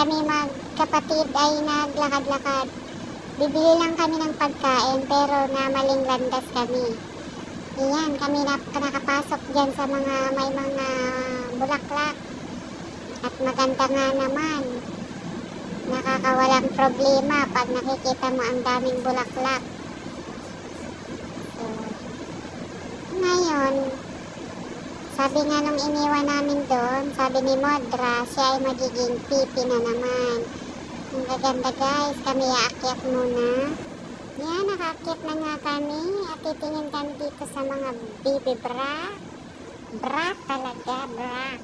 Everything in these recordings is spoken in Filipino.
kami magkapatid ay naglakad-lakad. Bibili lang kami ng pagkain pero namaling landas kami. Iyan, kami nakapasok dyan sa mga may mga bulaklak. At maganda nga naman. Nakakawalang problema pag nakikita mo ang daming bulaklak. So, ngayon, sabi nga nung iniwan namin doon, sabi ni Modra, siya ay magiging pipi na naman. Ang gaganda guys, kami aakyat muna. Yan, nakaakyat na nga kami at titingin kami dito sa mga baby bra. Bra talaga, bra.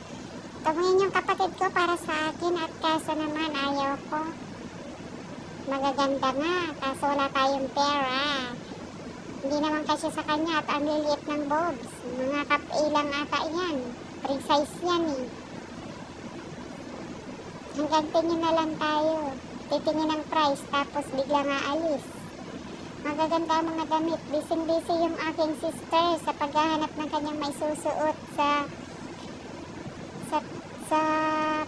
Tumingin yung kapatid ko para sa akin at kaso naman ayaw ko. Magaganda nga, kaso wala tayong pera. Hindi naman kasi sa kanya at ang liliit ng bobs. Mga ilang ata yan. Free size yan eh. Hanggang tingin na lang tayo. Titingin ng price tapos bigla nga alis. Magaganda ang mga damit. Busy yung aking sister sa paghahanap ng kanyang may susuot sa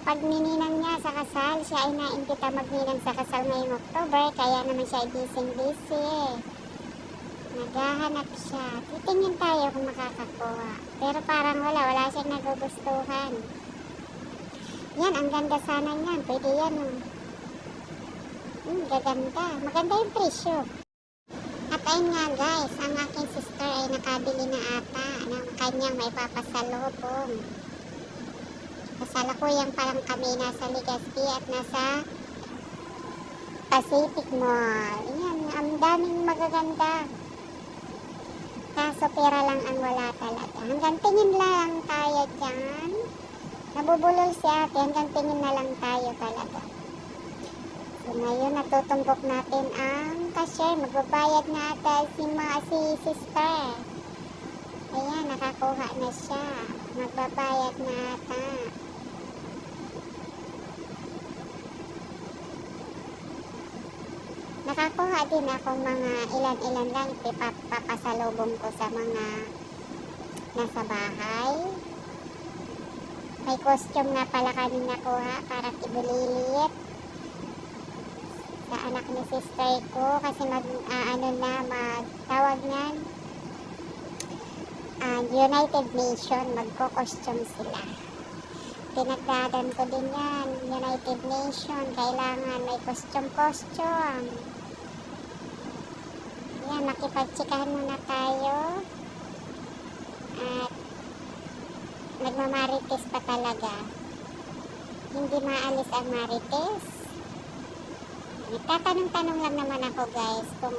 pagnininang niya sa kasal. Siya ay naimbita magninang sa kasal ngayong October. Kaya naman siya ay busy eh. Naghahanap siya. Titingin tayo kung makakakuha. Pero parang wala siyang nagugustuhan. Yan, ang ganda sana niyan. Pwede yan gaganda. Maganda yung presyo. At ayun nga guys, ang aking sister ay nakabili na ata ng kanyang may papasalubong. Kasalukuyang parang kami nasa Legazpi at nasa Pacific Mall. Yan, ang daming magaganda. Kaso pera lang ang wala talaga. Hanggang tingin lang tayo dyan. Nabubulol si ate. Hanggang tingin na lang tayo talaga. So ngayon natutumbok natin ang cashier. Magbabayad na ata si sister. Ayan, nakakuha na siya. Magbabayad na ata. Nakakuha din akong mga ilan-ilan lang papasalubong ko sa mga nasa bahay. May costume nga pala kami nakuha para ibulilit sa anak ni sister ko kasi magtawag niyan United Nation, magko-costume sila. Pinagdadan ko din yan, United Nation, kailangan may costume. Yan, makipagtsikahan muna tayo. At nagmamarites pa talaga. Hindi maalis ang marites. Nagtatanong-tanong lang naman ako guys kung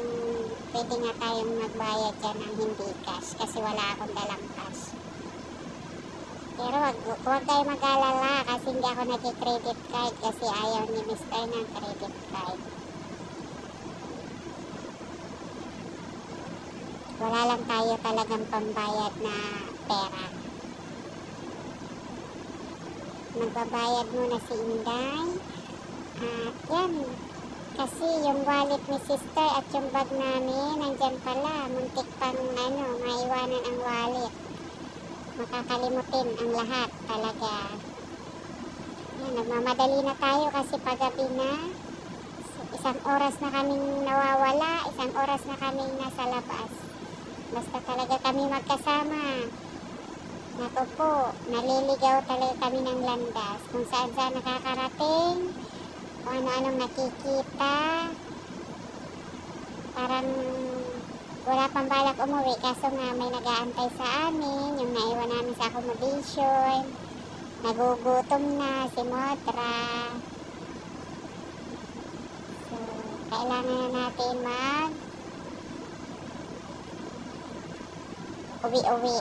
pwede nga tayong magbayad dyan ng hindi cash kasi wala akong dalang cash. Pero huwag kayo mag-alala kasi hindi ako nag-credit card kasi ayaw ni Mr. ng credit card. Wala lang tayo talagang pambayad na pera. Magbabayad muna si Inday. At yan, kasi yung wallet ni sister at yung bag namin, nandyan pala. Muntik pang maiwanan ang wallet. Makakalimutin ang lahat talaga. Yan, nagmamadali na tayo kasi paggabi na. Isang oras na kaming nawawala, isang oras na kaming nasa labas. Basta talaga kami magkasama. Naku po, naliligaw talaga kami ng landas. Kung saan nakakarating, kung ano-anong nakikita. Parang wala pang balak umuwi kaso nga may nag-aantay sa amin, yung naiwan namin sa accommodation. Nagugutom na si Modra. So, kailangan na natin uwi-uwi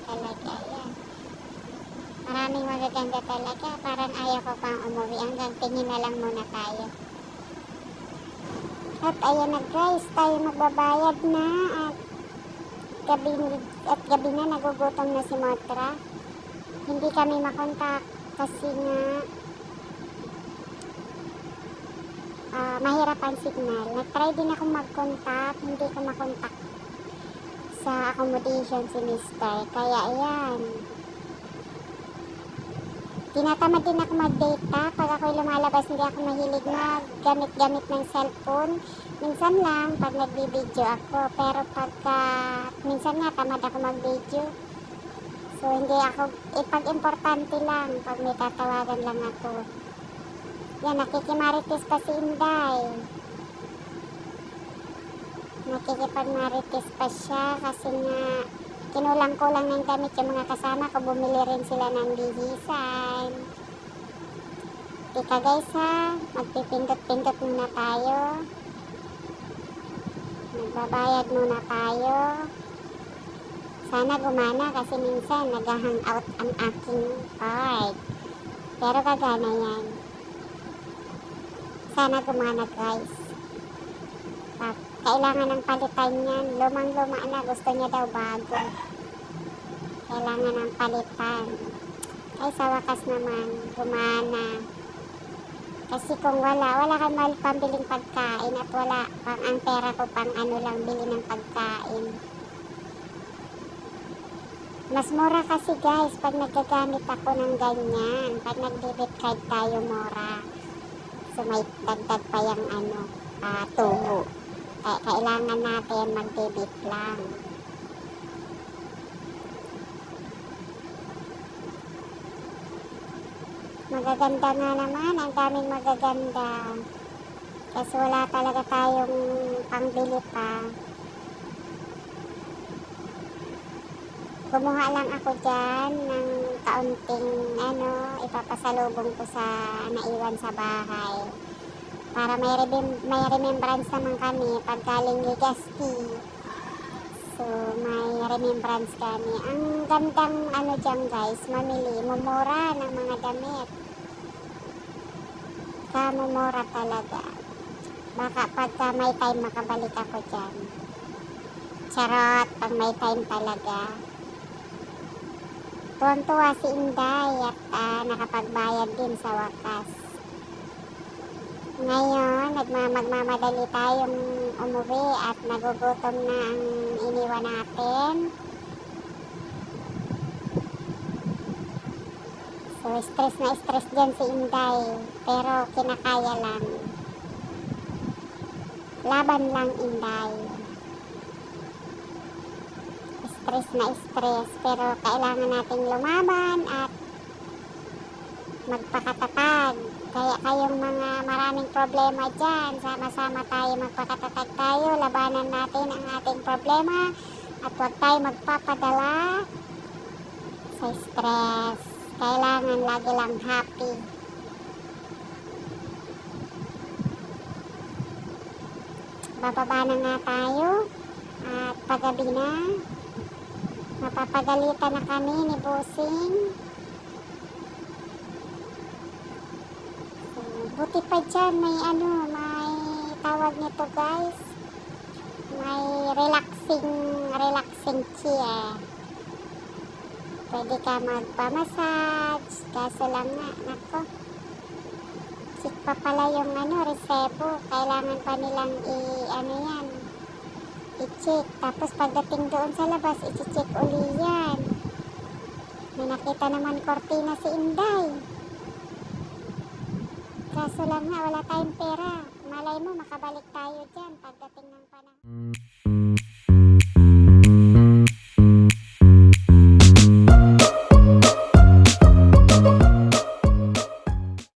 talaga yan. Maraming magaganda talaga, parang ayaw ko pang umuwi, hanggang tingin na lang muna tayo. At ayan na guys, tayo magbabayad na at gabi na, nagugutom na si Motra. Hindi kami makontak kasi nga mahirap ang signal. Nag-try din akong mag-contact, hindi ko makontak sa accommodation si Mr. Kaya ayan, Tinatamad din ako mag-data. Pag ako'y lumalabas, hindi ako mahilig na gamit-gamit ng cellphone. Minsan lang, pag nagbibideo ako. Pero pagka, minsan nga, tamad ako mag-video. So, hindi ako, pag importante lang, pag may tatawagan lang ako. Yan, nakikimarites pa si Inday. Nakikipagmarites pa siya kasi nga, kinulang-kulang ng damit yung mga kasama ko, bumili rin sila ng bihisan. Tika guys ha, magpipindot-pindot muna tayo. Magbabayad muna tayo. Sana gumana kasi minsan nag-hangout ang aking card. Pero gagana yan. Sana gumana guys. Kailangan ng palitan yan. Lumang-luma na. Gusto niya daw bago. Kailangan ng palitan. Ay, sa wakas naman, gumana. Kasi kung wala kang pambiling pagkain at wala pang ang pera ko pang ano lang, bili ng pagkain. Mas mura kasi guys, pag nagagamit ako ng ganyan. Pag nag-debit card tayo, mura. So, may dagdag pa yung tubo. Kailangan natin mag-debit lang. Magaganda nga naman, ang daming magaganda. Kasi wala talaga tayong pangbili pa. Kumuha lang ako dyan ng kaunting ipapasalubong ko sa naiwan sa bahay. Para may remembrance naman kami pag galing Legazpi. So, may remembrance kami. Ang gandang dyan guys, mamili, mumura ng mga damit. Mumura talaga. Baka pagka may time makabalik ako dyan. Charot, pag may time talaga. Tuwang-tuwa si Inday at nakapagbayad din sa wakas. Ngayon, magmamadali tayong umuwi at nagugutom na ang iniwan natin. So, stress na stress dyan si Inday. Pero kinakaya lang. Laban lang, Inday. Stress na stress. Pero kailangan nating lumaban at magpakatatag. Kaya kayong mga maraming problema dyan, sama-sama tayo, magpakatatag tayo, labanan natin ang ating problema at huwag tayo magpapadala sa stress. Kailangan lagi lang happy. Bababa na nga tayo at paggabi na. Mapapagalitan na kami ni Bossing. Buti pa dyan, may tawag nito guys. May relaxing chair. Pwede ka magpamassage. Kaso lang nga, nako. Check pa pala yung resebo. Kailangan pa nilang i-check. Tapos pagdating doon sa labas, i-check uli yan. May nakita naman kortina si Inday. Kaso lang nga, wala tayong pera. Malay mo, makabalik tayo dyan pagdating ng panahon.